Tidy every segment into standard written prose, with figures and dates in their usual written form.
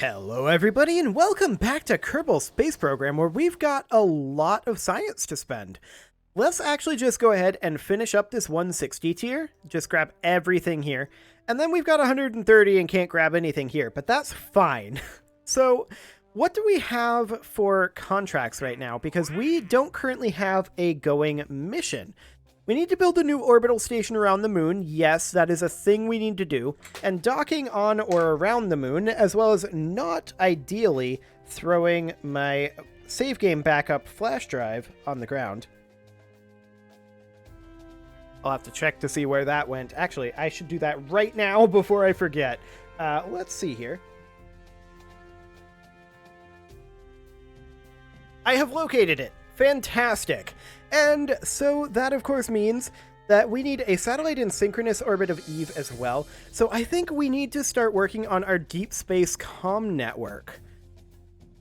Hello everybody and welcome back to Kerbal Space Program, where we've got a lot of science to spend. Let's actually just go ahead and finish up this 160 tier, just grab everything here, and then we've got 130 and can't grab anything here, but that's fine. So what do we have for contracts right now? Because we don't currently have a going mission. We need to build a new orbital station around the moon. Yes, that is a thing we need to do. And docking on or around the moon, as well as not ideally throwing my save game backup flash drive on the ground. I'll have to check to see where that went. Actually, I should do that right now before I forget. Let's see here. I have located it. Fantastic. And so that, of course, means that we need a satellite in synchronous orbit of Eve as well. So I think we need to start working on our deep space comm network.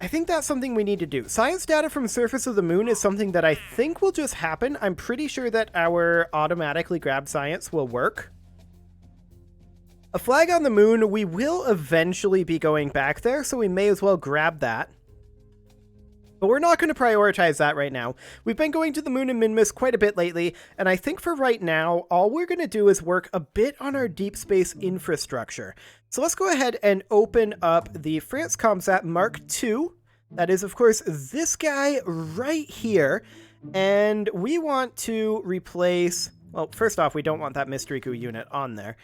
I think that's something we need to do. Science data from surface of the moon is something that I think will just happen. I'm pretty sure that our automatically grab science will work. A flag on the moon, we will eventually be going back there, so we may as well grab that. But we're not going to prioritize that right now. We've been going to the moon and Minmus quite a bit lately, and I think for right now, all we're going to do is work a bit on our deep space infrastructure. So let's go ahead and open up the France Comsat Mark II. That is, of course, this guy right here. And we want to replace... Well, first off, we don't want that Mystery Goo unit on there.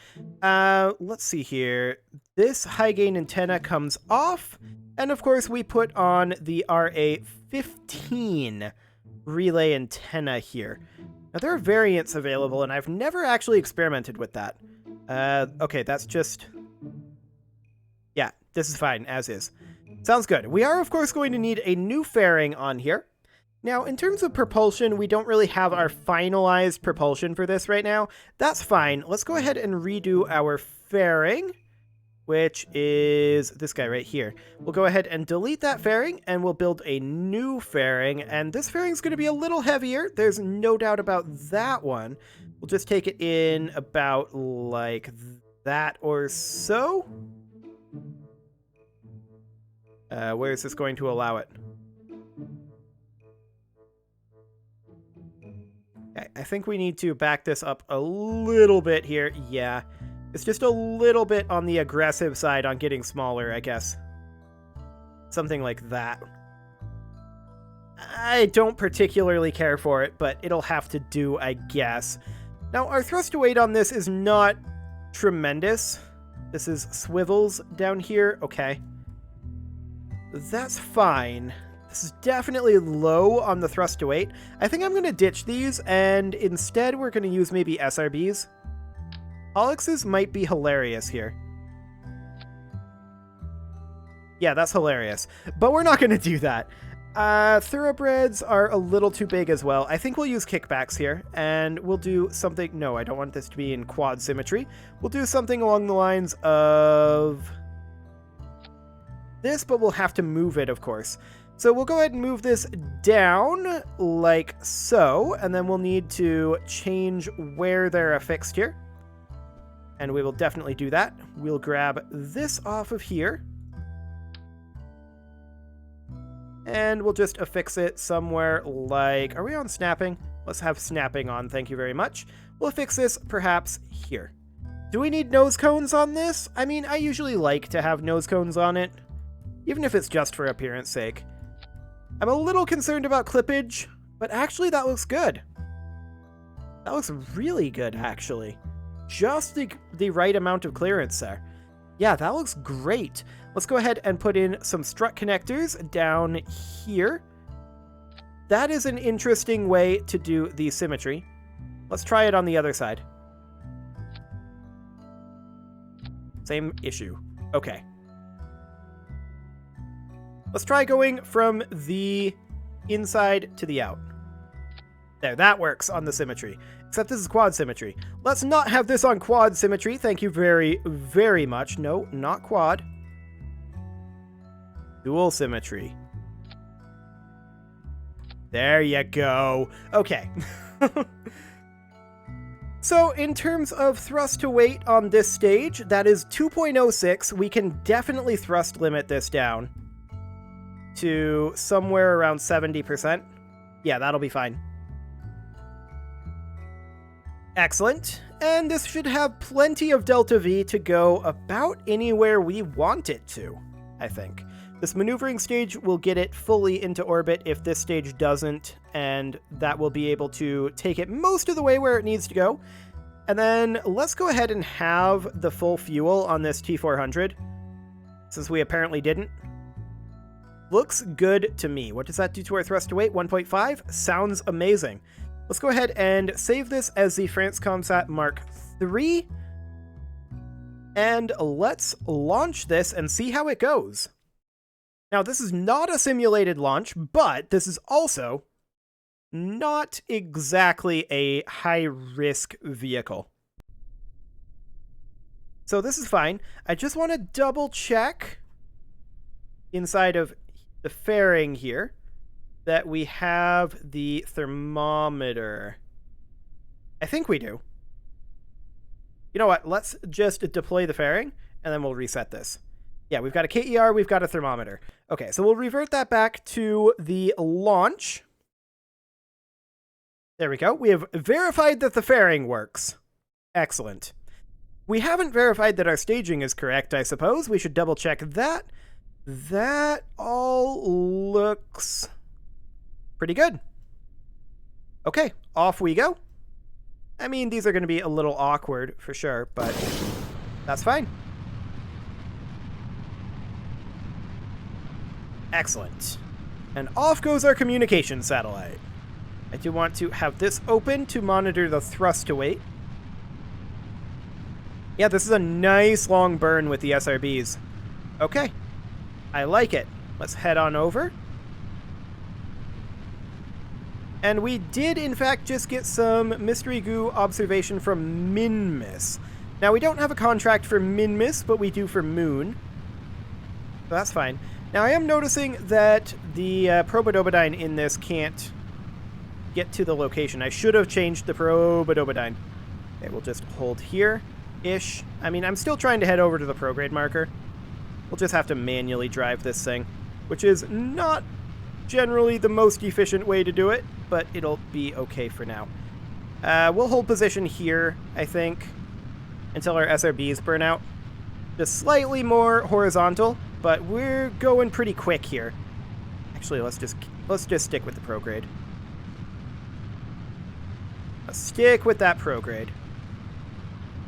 Let's see here. This high gain antenna comes off. And of course, we put on the RA-15 relay antenna here. Now, there are variants available, and I've never actually experimented with that. Okay, that's just... Yeah, this is fine, as is. Sounds good. We are, of course, going to need a new fairing on here. Now, in terms of propulsion, we don't really have our finalized propulsion for this right now. That's fine. Let's go ahead and redo our fairing, which is this guy right here. We'll go ahead and delete that fairing, and we'll build a new fairing. And this fairing's going to be a little heavier. There's no doubt about that one. We'll just take it in about like that or so. Where is this going to allow it? I think we need to back this up a little bit here. Yeah, it's just a little bit on the aggressive side on getting smaller, I guess. Something like that. I don't particularly care for it, but it'll have to do, I guess. Now, our thrust to weight on this is not tremendous. This is swivels down here. Okay. That's fine. This is definitely low on the thrust to weight. I think I'm going to ditch these, and instead we're going to use maybe SRBs. Olixes might be hilarious here. Yeah, that's hilarious. But we're not going to do that. Thoroughbreds are a little too big as well. I think we'll use kickbacks here, and we'll do something... No, I don't want this to be in quad symmetry. We'll do something along the lines of this, but we'll have to move it, of course. So we'll go ahead and move this down like so, and then we'll need to change where they're affixed here. And we will definitely do that. We'll grab this off of here. And we'll just affix it somewhere like... Are we on snapping? Let's have snapping on, thank you very much. We'll affix this perhaps here. Do we need nose cones on this? I mean, I usually like to have nose cones on it, even if it's just for appearance sake. I'm a little concerned about clippage, but actually that looks good. That looks really good, actually. Just the right amount of clearance there. Yeah, that looks great. Let's go ahead and put in some strut connectors down here. That is an interesting way to do the symmetry. Let's try it on the other side. Same issue. Okay. Let's try going from the inside to the out. There, that works on the symmetry. Except this is quad symmetry. Let's not have this on quad symmetry. Thank you very, very much. No, not quad. Dual symmetry. There you go. Okay. So in terms of thrust to weight on this stage, that is 2.06. We can definitely thrust limit this down to somewhere around 70%. Yeah, that'll be fine. Excellent. And this should have plenty of delta V to go about anywhere we want it to, I think. This maneuvering stage will get it fully into orbit if this stage doesn't, and that will be able to take it most of the way where it needs to go. And then let's go ahead and have the full fuel on this T400, since we apparently didn't. Looks good to me. What does that do to our thrust to weight? 1.5? Sounds amazing. Let's go ahead and save this as the France Comsat Mark III. And let's launch this and see how it goes. Now, this is not a simulated launch, but this is also not exactly a high-risk vehicle. So this is fine. I just want to double-check inside of the fairing here that we have the thermometer. I think we do. You know what? Let's just deploy the fairing, and then we'll reset this. Yeah, we've got a KER, we've got a thermometer. Okay, so we'll revert that back to the launch. There we go. We have verified that the fairing works. Excellent. We haven't verified that our staging is correct, I suppose. We should double check that. That all looks pretty good. Okay, off we go. I mean, these are going to be a little awkward for sure, but that's fine. Excellent. And off goes our communication satellite. I do want to have this open to monitor the thrust to weight. Yeah, this is a nice long burn with the SRBs. Okay, I like it. Let's head on over. And we did, in fact, just get some mystery goo observation from Minmus. Now, we don't have a contract for Minmus, but we do for Moon. So that's fine. Now, I am noticing that the Probodobodyne in this can't get to the location. I should have changed the Probodobodyne. Okay, we'll just hold here-ish. I mean, I'm still trying to head over to the prograde marker. We'll just have to manually drive this thing, which is not generally the most efficient way to do it, but it'll be okay for now. We'll hold position here, I think, until our SRBs burn out. Just slightly more horizontal, but we're going pretty quick here. Actually, let's just stick with the prograde. Let's stick with that prograde.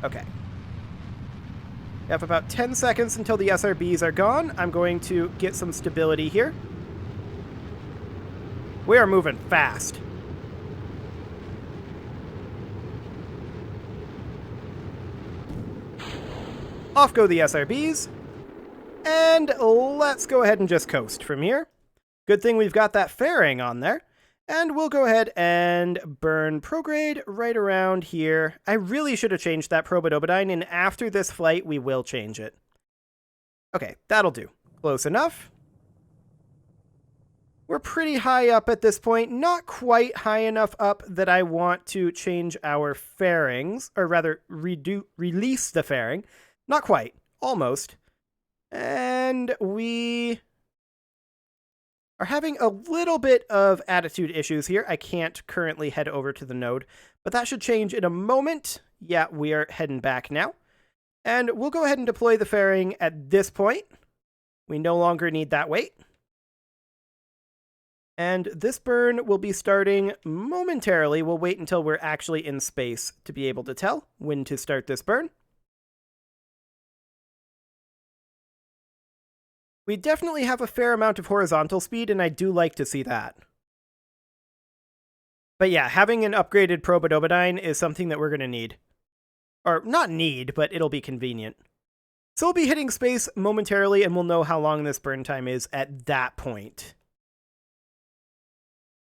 Okay. We have about 10 seconds until the SRBs are gone. I'm going to get some stability here. We are moving fast. Off go the SRBs. And let's go ahead and just coast from here. Good thing we've got that fairing on there. And we'll go ahead and burn prograde right around here. I really should have changed that Probodobodyne, and after this flight, we will change it. Okay, that'll do. Close enough. We're pretty high up at this point. Not quite high enough up that I want to change our fairings, or rather, release the fairing. Not quite. Almost. And we are having a little bit of attitude issues here. I can't currently head over to the node, but that should change in a moment. Yeah, we are heading back now. And we'll go ahead and deploy the fairing at this point. We no longer need that weight. And this burn will be starting momentarily. We'll wait until we're actually in space to be able to tell when to start this burn. We definitely have a fair amount of horizontal speed, and I do like to see that. But yeah, having an upgraded Probodobodyne is something that we're going to need. Or, not need, but it'll be convenient. So we'll be hitting space momentarily, and we'll know how long this burn time is at that point.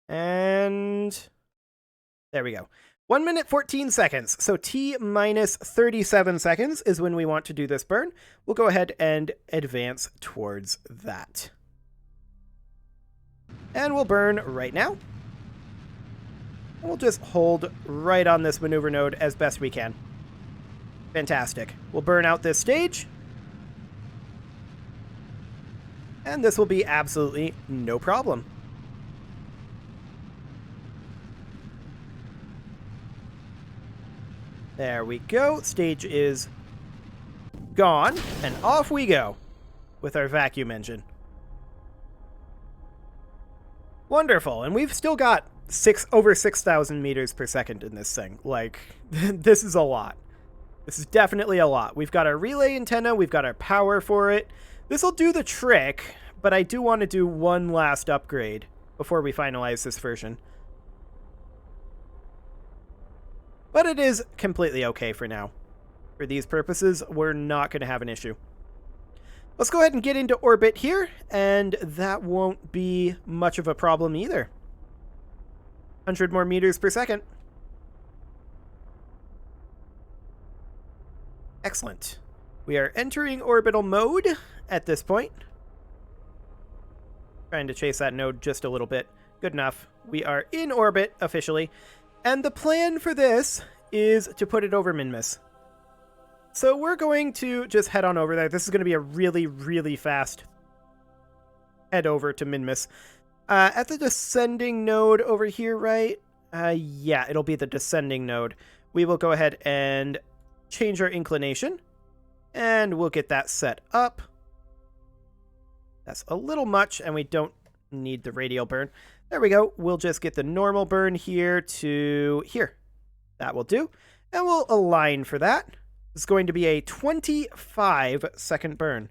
And there we go. 1 minute, 14 seconds. So T minus 37 seconds is when we want to do this burn. We'll go ahead and advance towards that. And we'll burn right now. We'll just hold right on this maneuver node as best we can. Fantastic. We'll burn out this stage. And this will be absolutely no problem. There we go. Stage is gone. And off we go with our vacuum engine. Wonderful. And we've still got over 6,000 meters per second in this thing. Like, this is a lot. This is definitely a lot. We've got our relay antenna. We've got our power for it. This will do the trick, but I do want to do one last upgrade before we finalize this version. But it is completely okay for now. For these purposes, we're not going to have an issue. Let's go ahead and get into orbit here, and that won't be much of a problem either. 100 more meters per second. Excellent. We are entering orbital mode at this point. Trying to chase that node just a little bit. Good enough. We are in orbit officially. And the plan for this is to put it over Minmus. So we're going to just head on over there. This is going to be a really, really fast head over to Minmus. At the descending node over here, right? Yeah, it'll be the descending node. We will go ahead and change our inclination. And we'll get that set up. That's a little much, and we don't need the radial burn. There we go. We'll just get the normal burn here to here. That will do. And we'll align for that. It's going to be a 25-second burn.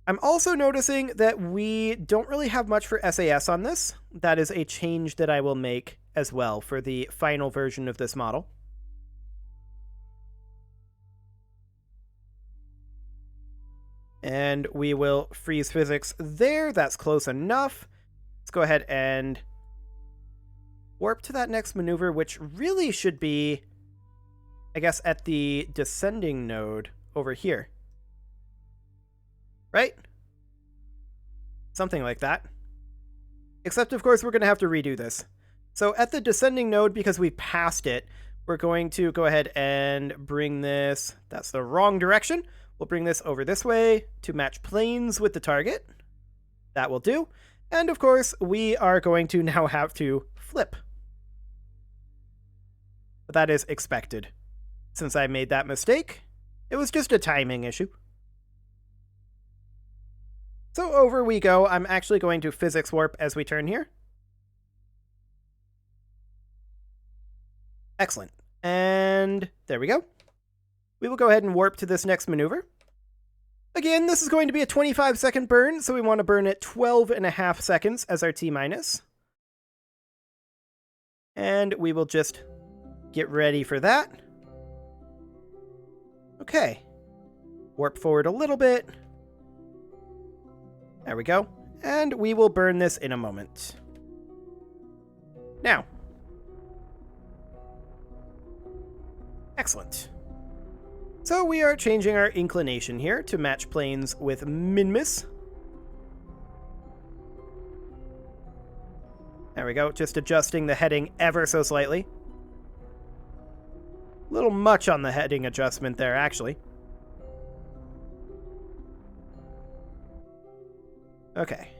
I'm also noticing that we don't really have much for SAS on this. That is a change that I will make as well for the final version of this model. And we will freeze physics there. That's close enough. Let's go ahead and warp to that next maneuver, which really should be, I guess, at the descending node over here. Right? Something like that. Except, of course, we're going to have to redo this. So at the descending node, because we passed it, we're going to go ahead and bring this, that's the wrong direction. We'll bring this over this way to match planes with the target. That will do. And of course, we are going to now have to flip. But that is expected. Since I made that mistake, it was just a timing issue. So over we go. I'm actually going to physics warp as we turn here. Excellent. And there we go. We will go ahead and warp to this next maneuver. Again, this is going to be a 25-second burn, so we want to burn at 12.5 seconds as our T-minus. And we will just get ready for that. Okay. Warp forward a little bit. There we go. And we will burn this in a moment. Now. Excellent. So we are changing our inclination here to match planes with Minmus. There we go, just adjusting the heading ever so slightly. A little much on the heading adjustment there, actually. Okay.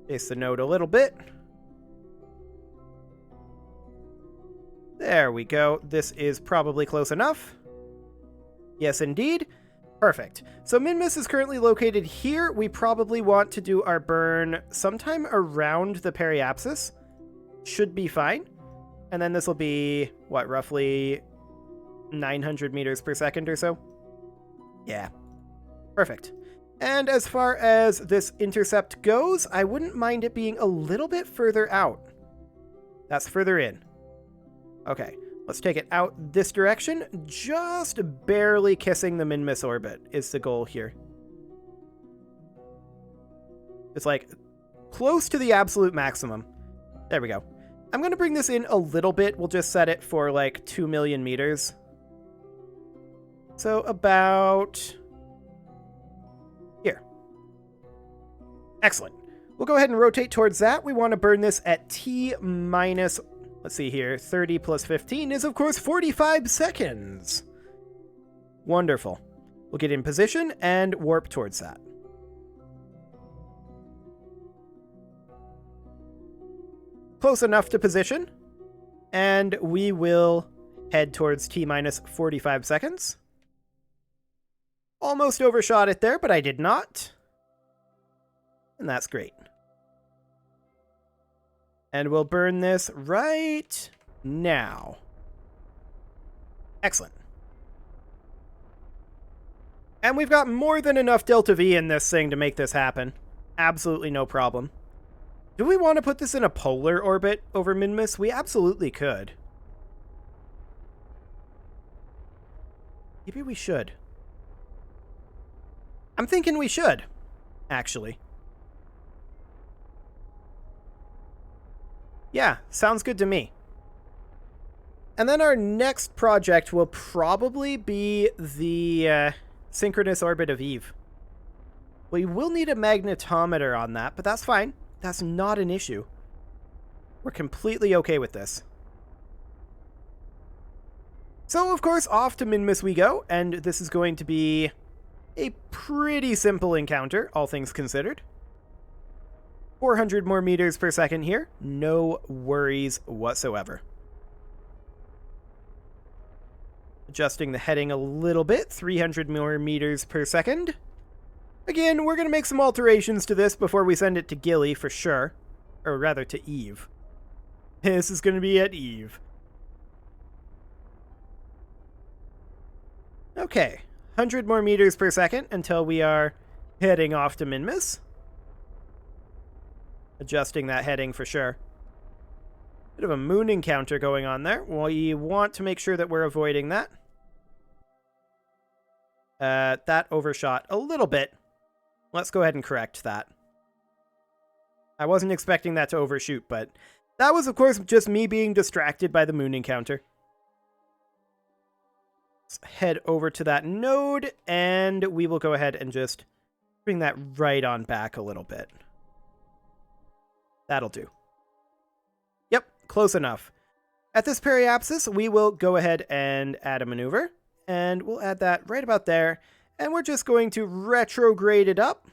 Chase the node a little bit. There we go. This is probably close enough. Yes, indeed. Perfect. So Minmus is currently located here. We probably want to do our burn sometime around the periapsis. Should be fine. And then this will be, what, roughly 900 meters per second or so? Yeah. Perfect. And as far as this intercept goes, I wouldn't mind it being a little bit further out. That's further in. Okay. Let's take it out this direction. Just barely kissing the Minmus orbit is the goal here. It's like close to the absolute maximum. There we go. I'm going to bring this in a little bit. We'll just set it for like 2 million meters. So about here. Excellent. We'll go ahead and rotate towards that. We want to burn this at T minus Let's see here. 30 plus 15 is, of course, 45 seconds. Wonderful. We'll get in position and warp towards that. Close enough to position. And we will head towards T-minus 45 seconds. Almost overshot it there, but I did not. And that's great. And we'll burn this right now. Excellent. And we've got more than enough delta V in this thing to make this happen. Absolutely no problem. Do we want to put this in a polar orbit over Minmus? We absolutely could. Maybe we should. I'm thinking we should, actually. Yeah, sounds good to me. And then our next project will probably be the synchronous orbit of Eve. We will need a magnetometer on that, but that's fine. That's not an issue. We're completely okay with this. So, of course, off to Minmus we go, and this is going to be a pretty simple encounter, all things considered. 400 more meters per second here. No worries whatsoever. Adjusting the heading a little bit. 300 more meters per second. Again, we're going to make some alterations to this before we send it to Gilly for sure. Or rather, to Eve. This is going to be at Eve. Okay. 100 more meters per second until we are heading off to Minmus. Adjusting that heading for sure. Bit of a moon encounter going on there. We want to make sure that we're avoiding that. That overshot a little bit. Let's go ahead and correct that. I wasn't expecting that to overshoot, but that was, of course, just me being distracted by the moon encounter. Let's head over to that node, and we will go ahead and just bring that right on back a little bit. That'll do. Yep, close enough. At this periapsis, we will go ahead and add a maneuver, and we'll add that right about there, and we're just going to retrograde it up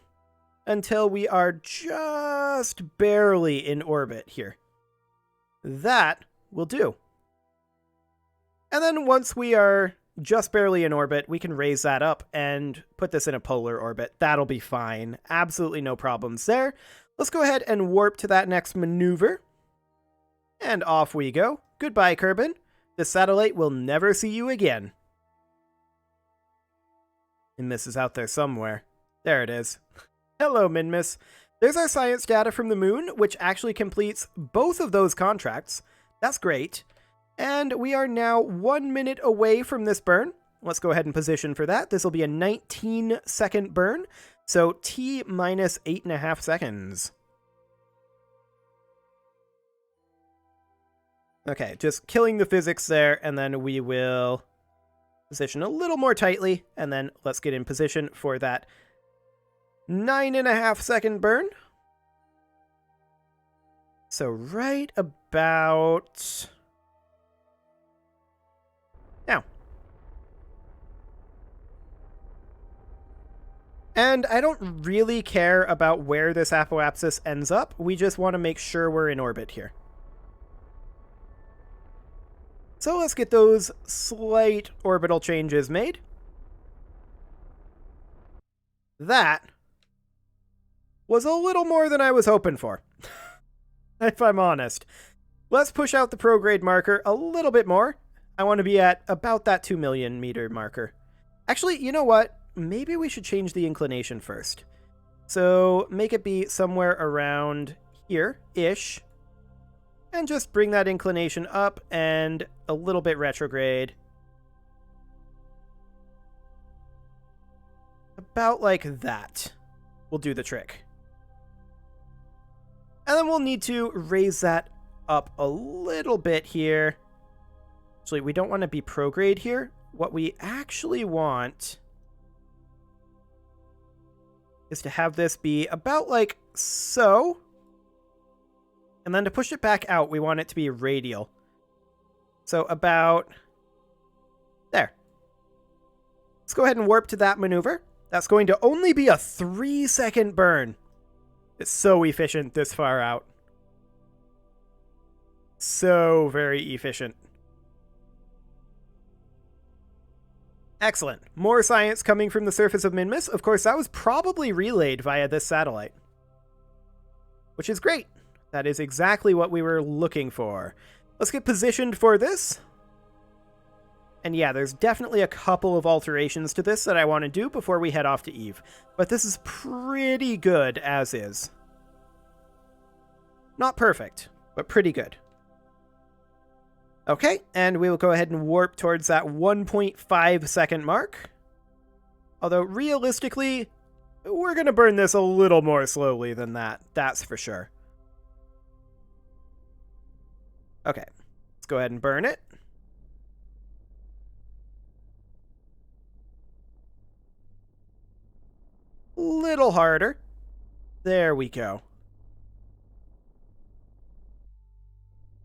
until we are just barely in orbit here. That will do. And then once we are just barely in orbit, we can raise that up and put this in a polar orbit. That'll be fine. Absolutely no problems there. Let's go ahead and warp to that next maneuver. And off we go. Goodbye, Kerbal. The satellite will never see you again. Minmus is out there somewhere. There it is. Hello, Minmus. There's our science data from the moon, which actually completes both of those contracts. That's great. And we are now 1 minute away from this burn. Let's go ahead and position for that. This will be a 19-second burn. So T minus 8.5 seconds. Okay, just killing the physics there, and then we will position a little more tightly, and then let's get in position for that 9.5 second burn. So right about now. And I don't really care about where this apoapsis ends up. We just want to make sure we're in orbit here. So let's get those slight orbital changes made. That was a little more than I was hoping for, if I'm honest. Let's push out the prograde marker a little bit more. I want to be at about that 2 million meter marker. Actually, you know what? Maybe we should change the inclination first. So make it be somewhere around here-ish. And just bring that inclination up and a little bit retrograde. About like that will do the trick. And then we'll need to raise that up a little bit here. Actually, we don't want to be prograde here. What we actually want is to have this be about like so. And then to push it back out, we want it to be radial. So about there. Let's go ahead and warp to that maneuver. That's going to only be a 3-second burn. It's so efficient this far out. So very efficient. Excellent. More science coming from the surface of Minmus. Of course, that was probably relayed via this satellite. Which is great. That is exactly what we were looking for. Let's get positioned for this. And yeah, there's definitely a couple of alterations to this that I want to do before we head off to Eve. But this is pretty good as is. Not perfect, but pretty good. Okay, and we will go ahead and warp towards that 1.5 second mark. Although, realistically, we're going to burn this a little more slowly than that. That's for sure. Okay, let's go ahead and burn it. Little harder. There we go.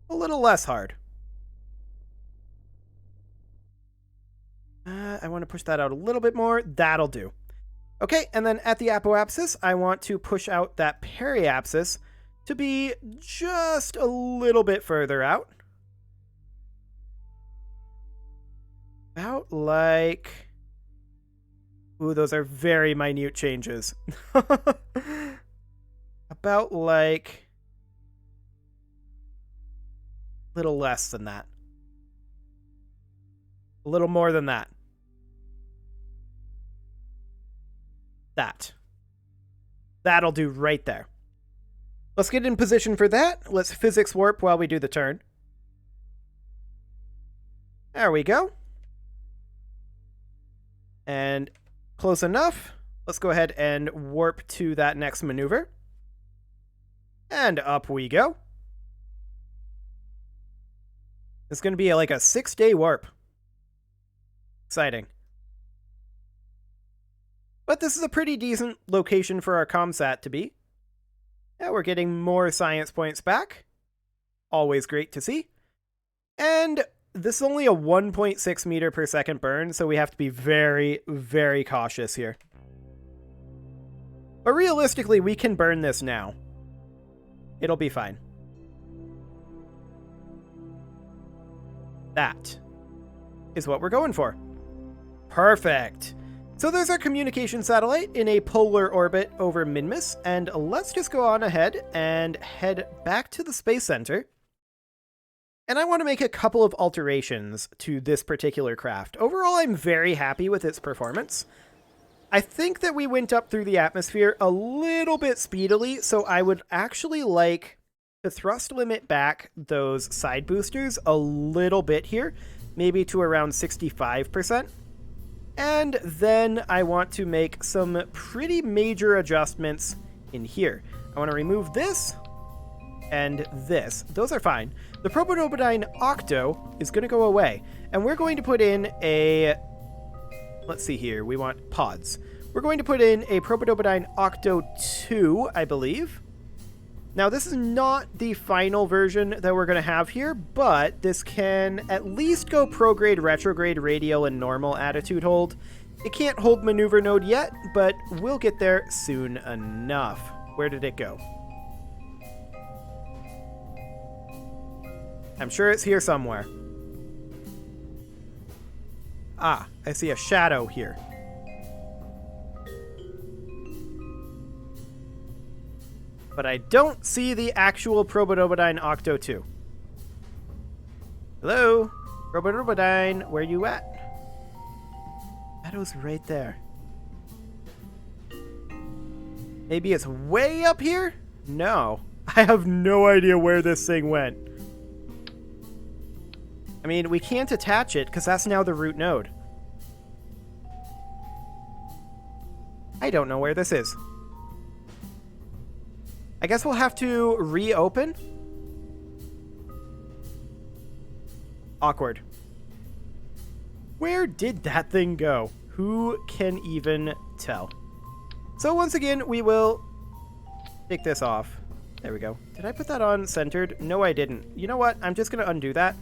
A little less hard. I want to push that out a little bit more. That'll do. Okay, and then at the apoapsis, I want to push out that periapsis to be just a little bit further out. About like... Ooh, those are very minute changes. About like... a little less than that. A little more than that. That'll do right there. Let's get in position for that. Let's physics warp while we do the turn. There we go. And close enough. Let's go ahead and warp to that next maneuver. And up we go. It's going to be like a 6-day warp. Exciting. But this is a pretty decent location for our ComSat to be. Yeah, we're getting more science points back. Always great to see. And this is only a 1.6 meter per second burn, so we have to be very, very cautious here. But realistically, we can burn this now. It'll be fine. That is what we're going for. Perfect. So there's our communication satellite in a polar orbit over Minmus, and let's just go on ahead and head back to the Space Center. And I want to make a couple of alterations to this particular craft. Overall, I'm very happy with its performance. I think that we went up through the atmosphere a little bit speedily, so I would actually like to thrust limit back those side boosters a little bit here, maybe to around 65%. And then I want to make some pretty major adjustments in here. I want to remove this and this. Those are fine. The Prototype Octo is going to go away. And we're going to put in a... Let's see here. We want pods. We're going to put in a Prototype Octo 2, I believe. Now, this is not the final version that we're going to have here, but this can at least go prograde, retrograde, radial, and normal attitude hold. It can't hold maneuver node yet, but we'll get there soon enough. Where did it go? I'm sure it's here somewhere. Ah, I see a shadow here. But I don't see the actual Prototype Octo 2. Hello? Prototype, where you at? Shadow's right there. Maybe it's way up here? No. I have no idea where this thing went. I mean, we can't attach it because that's now the root node. I don't know where this is. I guess we'll have to reopen. Awkward. Where did that thing go? Who can even tell? So once again, we will take this off. There we go. Did I put that on centered? No, I didn't. You know what? I'm just going to undo that.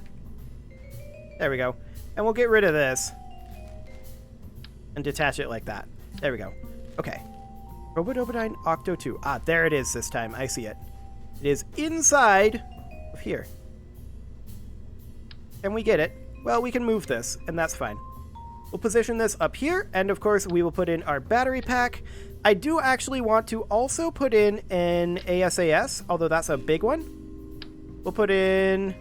There we go. And we'll get rid of this. And detach it like that. There we go. Okay. Robodobodyne Octo 2. Ah, there it is this time. I see it. It is inside of here. Can we get it? Well, we can move this, and that's fine. We'll position this up here, and of course we will put in our battery pack. I do actually want to also put in an ASAS, although that's a big one. We'll put in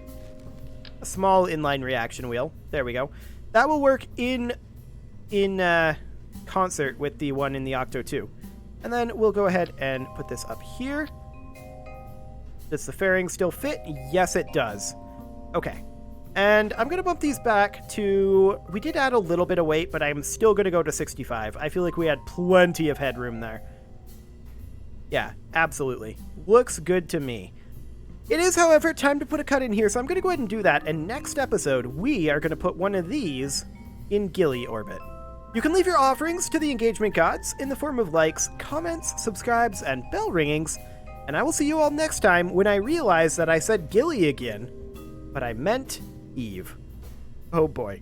a small inline reaction wheel. There we go. That will work in concert with the one in the Octo 2. And then we'll go ahead and put this up here. Does the fairing still fit? Yes, it does. Okay. And I'm going to bump these back to... We did add a little bit of weight, but I'm still going to go to 65. I feel like we had plenty of headroom there. Yeah, absolutely. Looks good to me. It is, however, time to put a cut in here, so I'm going to go ahead and do that. And next episode, we are going to put one of these in Gilly orbit. You can leave your offerings to the engagement gods in the form of likes, comments, subscribes, and bell ringings. And I will see you all next time when I realize that I said Gilly again, but I meant Eve. Oh boy.